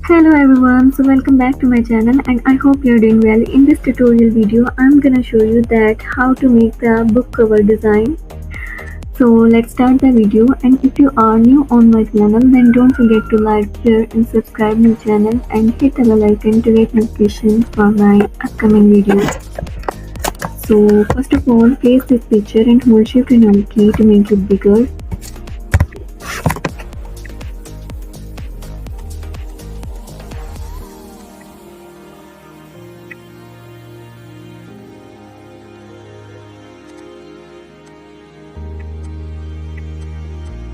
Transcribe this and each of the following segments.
Hello everyone, so welcome back to my channel and I hope you're doing well. In this tutorial video, I'm gonna show you that how to make the book cover design. So let's start the video, and if you are new on my channel then don't forget to like, share and subscribe my channel and hit the bell icon to get notifications for my upcoming videos. So first of all, place this picture and hold shift and alt key to make it bigger.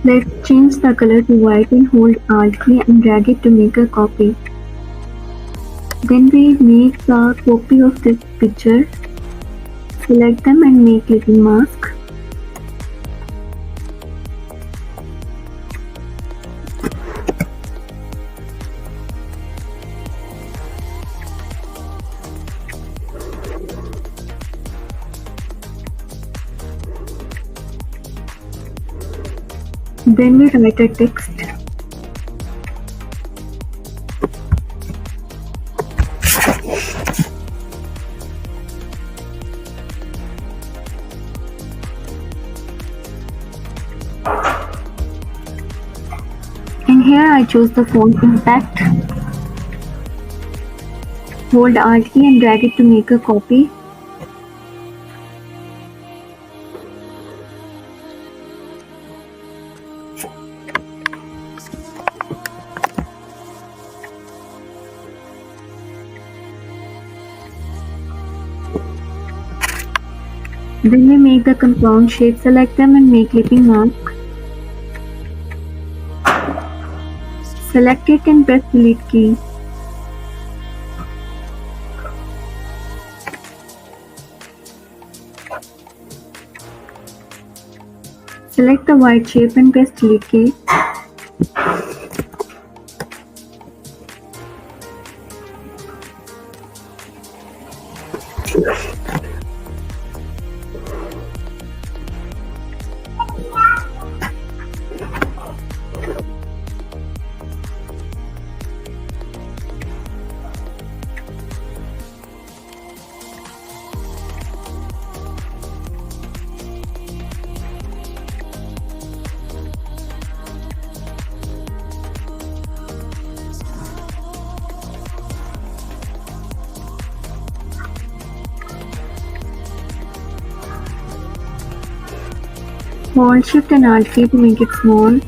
Let's change the color to white and hold Alt key and drag it to make a copy. Then we make a copy of this picture. Select them and make little mask. Then we write a text. And here I choose the font Impact. Hold Alt key and drag it to make a copy. Then we make the compound shape, select them and make clipping mask. Select it and press delete key. Select the white shape and press delete key. Hold shift and alt key to make it small.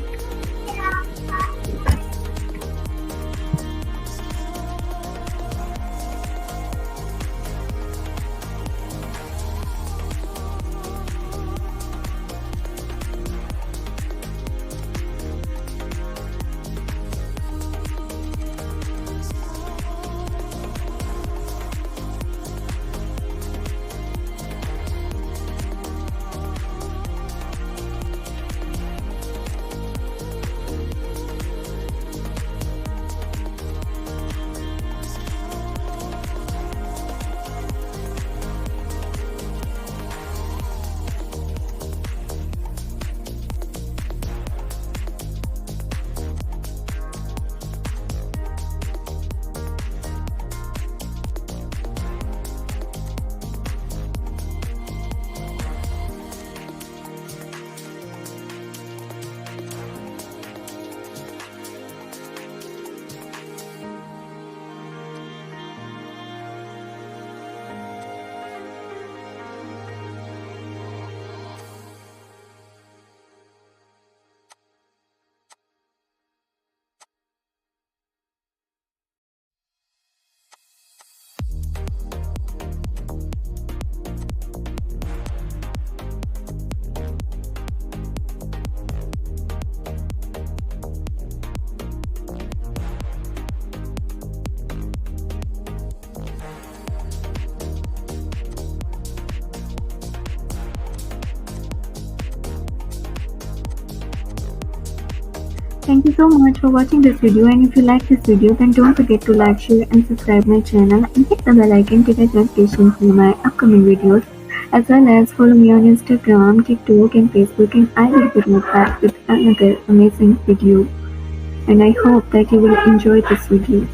Thank you so much for watching this video, and if you like this video then don't forget to like, share and subscribe my channel and hit the bell icon to get notifications for my upcoming videos, as well as follow me on Instagram, TikTok and Facebook, and I will be right back with another amazing video. and I hope that you will enjoy this video.